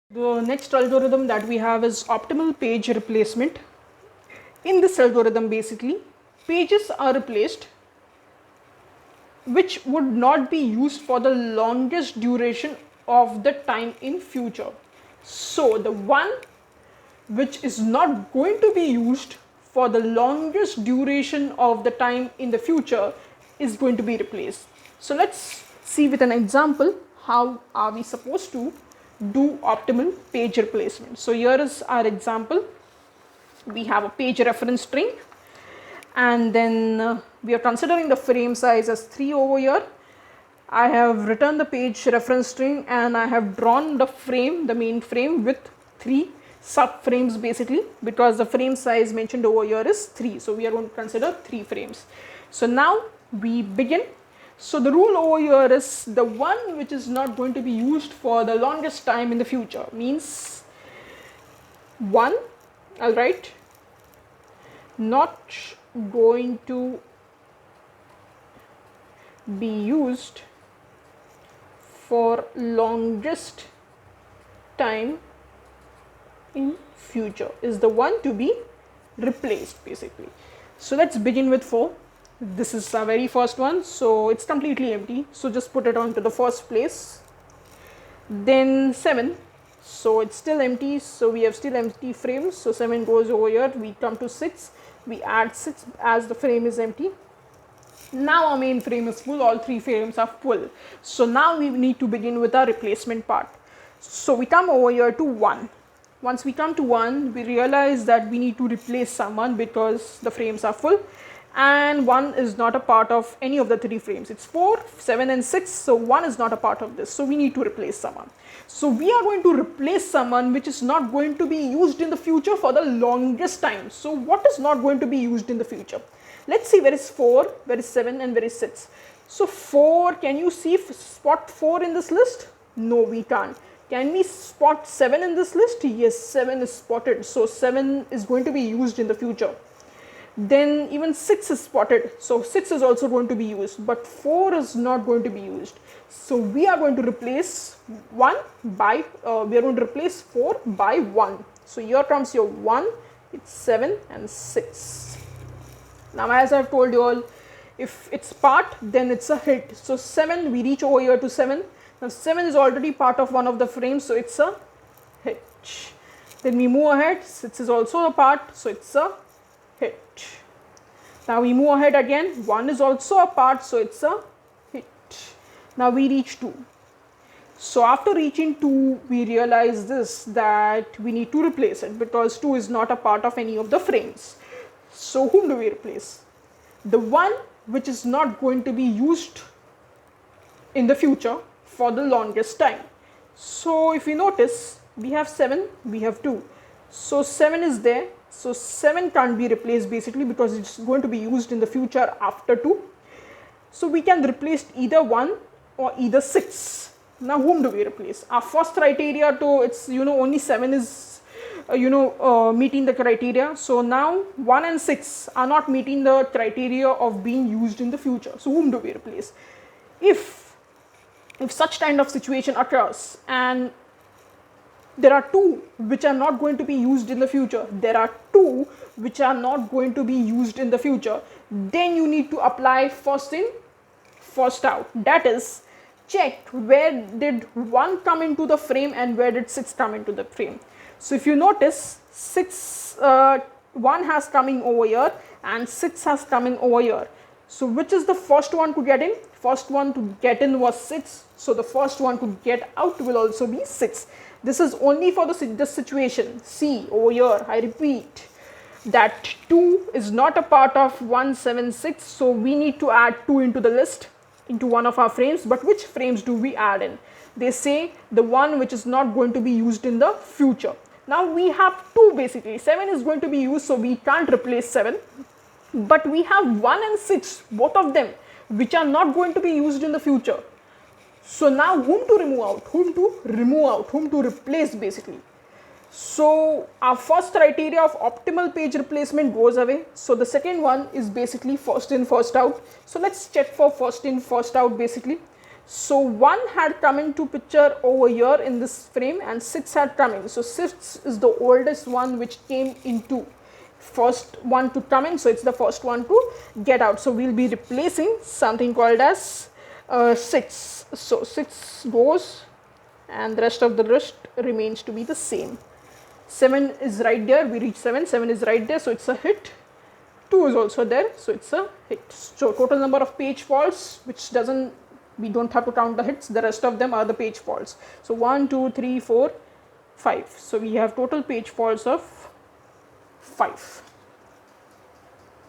The next algorithm that we have is optimal page replacement. In this algorithm, basically, pages are replaced which would not be used for the longest duration of the time in future. So the one which is not going to be used for the longest duration of the time in the future is going to be replaced. So let's see with an example how are we supposed to do optimal page replacement. So here is our example. We have a page reference string, and then we are considering the frame size as 3 over here. I have written the page reference string and I have drawn the frame, the main frame, with 3 subframes basically, because the frame size mentioned over here is 3. So we are going to consider 3 frames. So now we begin. So the rule over here is the one which is not going to be used for the longest time in the future means 1, I'll write, not going to be used for longest time in future is the one to be replaced basically. So let's begin with 4. This is our very first one, so it's completely empty, so just put it onto the first place. Then 7, so it's still empty, so we have still empty frames, so 7 goes over here. We come to 6, we add 6 as the frame is empty. Now our main frame is full, all 3 frames are full. So now we need to begin with our replacement part. So we come over here to 1. Once we come to 1, we realize that we need to replace someone because the frames are full, and 1 is not a part of any of the 3 frames. It's 4, 7 and 6, so 1 is not a part of this, so we need to replace someone. So we are going to replace someone which is not going to be used in the future for the longest time. So what is not going to be used in the future? Let's see, where is 4, where is 7 and where is 6. So 4, can you see spot 4 in this list? No, we can't. Can we spot 7 in this list? Yes, 7 is spotted, so 7 is going to be used in the future. Then even 6 is spotted, so 6 is also going to be used, but 4 is not going to be used. So we are going to replace 1 by, we are going to replace 4 by 1. So here comes your 1, it's 7 and 6. Now as I've told you all, if it's part, then it's a hit. So 7, we reach over here to 7. Now 7 is already part of one of the frames, so it's a hit. Then we move ahead, 6 is also a part, so it's a hit. Now we move ahead again, 1 is also a part, so it's a hit. Now we reach 2. So after reaching 2, we realize this, that we need to replace it because 2 is not a part of any of the frames. So whom do we replace? The one which is not going to be used in the future for the longest time. So if you notice, we have 7, we have 2. So 7 is there. So 7 can't be replaced basically because it's going to be used in the future after 2. So we can replace either 1 or either 6. Now whom do we replace? Our first criteria to it's only 7 is meeting the criteria. So now 1 and 6 are not meeting the criteria of being used in the future. So whom do we replace? If such kind of situation occurs and there are 2 which are not going to be used in the future, there are 2 which are not going to be used in the future, then you need to apply first in, first out. That is, check where did 1 come into the frame and where did 6 come into the frame. So if you notice, 1 has coming over here and 6 has coming over here. So which is the first one to get in? First one to get in was 6. So the first one to get out will also be 6. This is only for this situation. See over here, I repeat that 2 is not a part of 176. So we need to add 2 into the list, into one of our frames. But which frames do we add in? They say the one which is not going to be used in the future. Now we have 2 basically. 7 is going to be used, so we can't replace 7. But we have 1 and 6, both of them, which are not going to be used in the future. So now whom to remove out? Whom to remove out? Whom to replace basically? So our first criteria of optimal page replacement goes away. So the second one is basically first in, first out. So let's check for first in, first out basically. So 1 had come into picture over here in this frame and 6 had come in. So 6 is the oldest one which came into, first one to come in, so it's the first one to get out. So we'll be replacing something called as 6. So 6 goes and the rest of the list remains to be the same. 7 is right there, we reach 7, 7 is right there, so it's a hit. 2 is also there, so it's a hit. So total number of page faults, which doesn't, we don't have to count the hits, the rest of them are the page faults. So 1, 2, 3, 4, 5. So we have total page faults of 5.